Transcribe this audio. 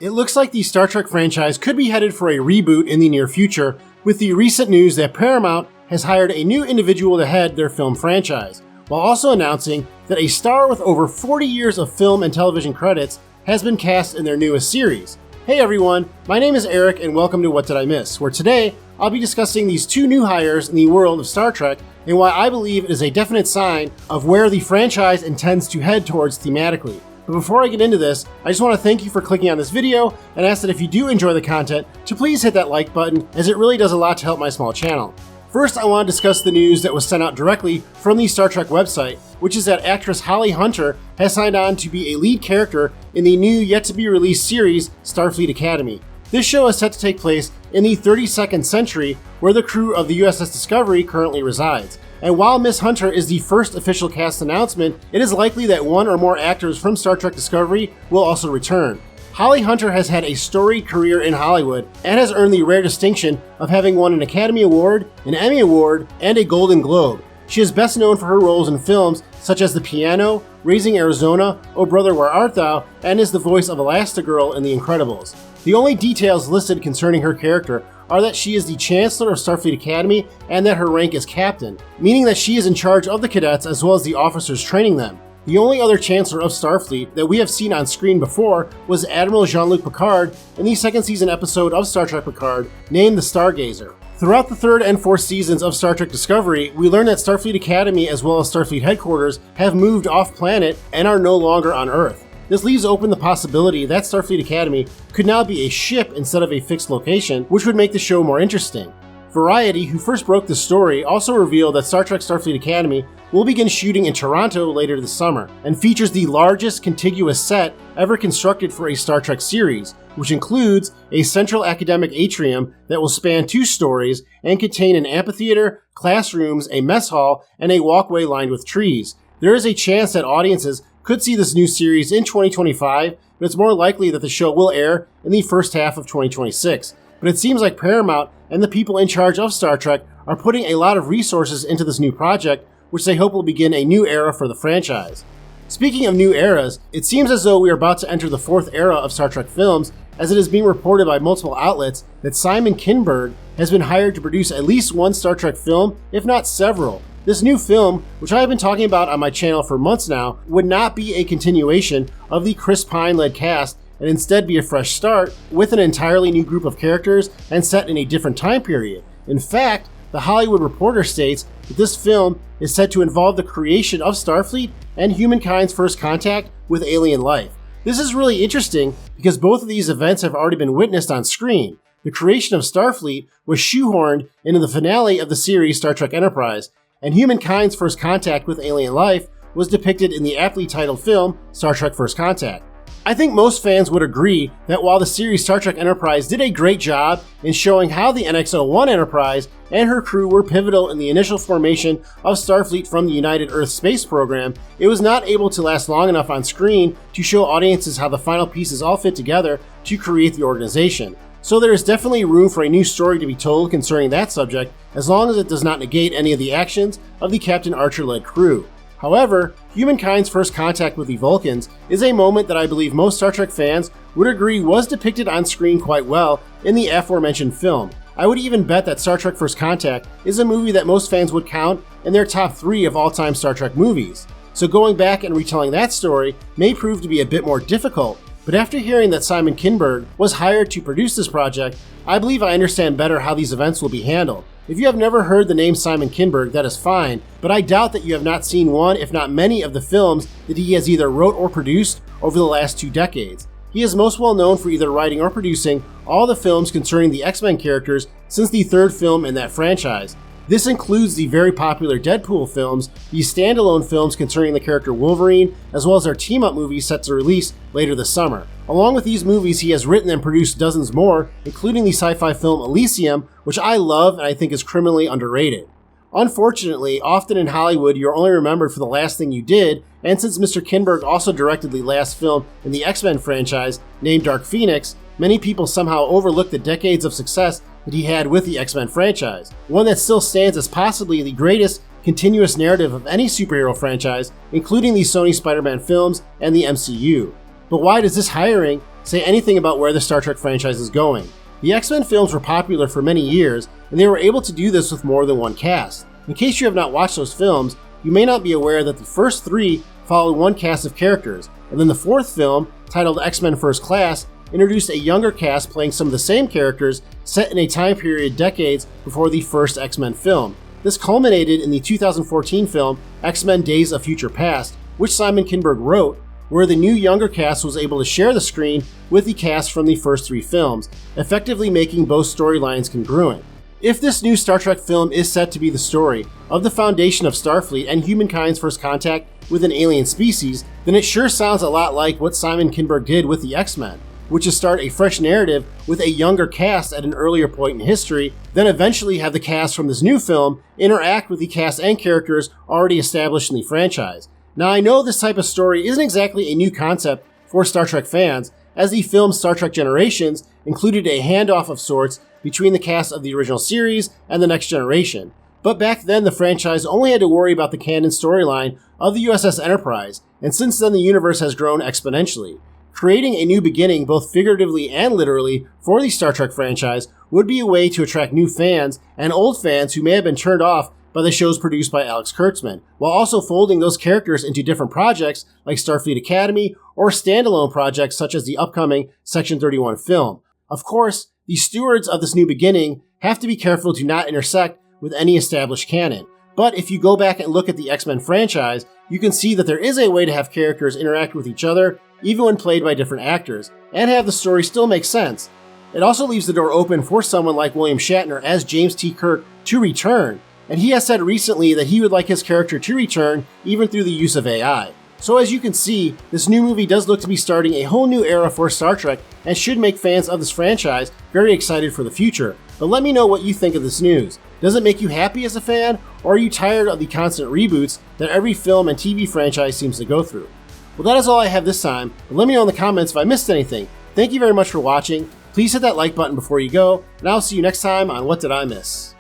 It looks like the Star Trek franchise could be headed for a reboot in the near future, with the recent news that Paramount has hired a new individual to head their film franchise, while also announcing that a star with over 40 years of film and television credits has been cast in their newest series. Hey everyone, my name is Eric and welcome to What Did I Miss, where today I'll be discussing these two new hires in the world of Star Trek and why I believe it is a definite sign of where the franchise intends to head towards thematically. But before I get into this, I just want to thank you for clicking on this video and ask that if you do enjoy the content, to please hit that like button, as it really does a lot to help my small channel. First, I want to discuss the news that was sent out directly from the Star Trek website, which is that actress Holly Hunter has signed on to be a lead character in the new yet-to-be-released series Starfleet Academy. This show is set to take place in the 32nd century, where the crew of the USS Discovery currently resides. And while Miss Hunter is the first official cast announcement, it is likely that one or more actors from Star Trek Discovery will also return. Holly Hunter has had a storied career in Hollywood and has earned the rare distinction of having won an Academy Award, an Emmy Award, and a Golden Globe. She is best known for her roles in films such as The Piano, Raising Arizona, Oh Brother Where Art Thou, and is the voice of Elastigirl in The Incredibles. The only details listed concerning her character are that she is the Chancellor of Starfleet Academy and that her rank is Captain, meaning that she is in charge of the cadets as well as the officers training them. The only other Chancellor of Starfleet that we have seen on screen before was Admiral Jean-Luc Picard in the second season episode of Star Trek Picard, named the Stargazer. Throughout the third and fourth seasons of Star Trek Discovery, we learn that Starfleet Academy as well as Starfleet headquarters have moved off-planet and are no longer on Earth. This leaves open the possibility that Starfleet Academy could now be a ship instead of a fixed location, which would make the show more interesting. Variety, who first broke the story, also revealed that Star Trek Starfleet Academy will begin shooting in Toronto later this summer, and features the largest contiguous set ever constructed for a Star Trek series, which includes a central academic atrium that will span 2 stories and contain an amphitheater, classrooms, a mess hall, and a walkway lined with trees. There is a chance that audiences could see this new series in 2025, but it's more likely that the show will air in the first half of 2026. But it seems like Paramount and the people in charge of Star Trek are putting a lot of resources into this new project, which they hope will begin a new era for the franchise. Speaking of new eras, it seems as though we are about to enter the 4th era of Star Trek films, as it is being reported by multiple outlets that Simon Kinberg has been hired to produce at least one Star Trek film, if not several. This new film, which I have been talking about on my channel for months now, would not be a continuation of the Chris Pine-led cast and instead be a fresh start with an entirely new group of characters and set in a different time period. In fact, The Hollywood Reporter states that this film is said to involve the creation of Starfleet and humankind's first contact with alien life. This is really interesting because both of these events have already been witnessed on screen. The creation of Starfleet was shoehorned into the finale of the series Star Trek Enterprise, and humankind's first contact with alien life was depicted in the aptly titled film Star Trek First Contact. I think most fans would agree that while the series Star Trek Enterprise did a great job in showing how the NX-01 Enterprise and her crew were pivotal in the initial formation of Starfleet from the United Earth Space Program, it was not able to last long enough on screen to show audiences how the final pieces all fit together to create the organization. So there is definitely room for a new story to be told concerning that subject, as long as it does not negate any of the actions of the Captain Archer-led crew. However, humankind's first contact with the Vulcans is a moment that I believe most Star Trek fans would agree was depicted on screen quite well in the aforementioned film. I would even bet that Star Trek First Contact is a movie that most fans would count in their top 3 of all-time Star Trek movies. So going back and retelling that story may prove to be a bit more difficult, but after hearing that Simon Kinberg was hired to produce this project, I believe I understand better how these events will be handled. If you have never heard the name Simon Kinberg, that is fine, but I doubt that you have not seen one, if not many, of the films that he has either wrote or produced over the last 2 decades. He is most well known for either writing or producing all the films concerning the X-Men characters since the 3rd film in that franchise. This includes the very popular Deadpool films, the standalone films concerning the character Wolverine, as well as their team-up movie set to release later this summer. Along with these movies, he has written and produced dozens more, including the sci-fi film Elysium, which I love and I think is criminally underrated. Unfortunately, often in Hollywood, you're only remembered for the last thing you did, and since Mr. Kinberg also directed the last film in the X-Men franchise, named Dark Phoenix, many people somehow overlook the decades of success that he had with the X-Men franchise, one that still stands as possibly the greatest continuous narrative of any superhero franchise, including the Sony Spider-Man films and the MCU. But why does this hiring say anything about where the Star Trek franchise is going. The X-Men films were popular for many years, and they were able to do this with more than one cast. In case you have not watched those films, you may not be aware that the first three followed one cast of characters, and then the fourth film, titled X-Men First Class, introduced a younger cast playing some of the same characters set in a time period decades before the first X-Men film. This culminated in the 2014 film X-Men Days of Future Past, which Simon Kinberg wrote, where the new younger cast was able to share the screen with the cast from the first three films, effectively making both storylines congruent. If this new Star Trek film is set to be the story of the foundation of Starfleet and humankind's first contact with an alien species, then it sure sounds a lot like what Simon Kinberg did with the X-Men, which is start a fresh narrative with a younger cast at an earlier point in history, then eventually have the cast from this new film interact with the cast and characters already established in the franchise. Now, I know this type of story isn't exactly a new concept for Star Trek fans, as the film Star Trek Generations included a handoff of sorts between the cast of the original series and the Next Generation. But back then, the franchise only had to worry about the canon storyline of the USS Enterprise, and since then the universe has grown exponentially. Creating a new beginning, both figuratively and literally, for the Star Trek franchise would be a way to attract new fans and old fans who may have been turned off by the shows produced by Alex Kurtzman, while also folding those characters into different projects like Starfleet Academy or standalone projects such as the upcoming Section 31 film. Of course, the stewards of this new beginning have to be careful to not intersect with any established canon. But if you go back and look at the X-Men franchise, you can see that there is a way to have characters interact with each other, even when played by different actors, and have the story still make sense. It also leaves the door open for someone like William Shatner as James T. Kirk to return, and he has said recently that he would like his character to return even through the use of AI. So as you can see, this new movie does look to be starting a whole new era for Star Trek and should make fans of this franchise very excited for the future. But let me know what you think of this news. Does it make you happy as a fan, or are you tired of the constant reboots that every film and TV franchise seems to go through? Well, that is all I have this time, but let me know in the comments if I missed anything. Thank you very much for watching. Please hit that like button before you go, and I'll see you next time on What Did I Miss?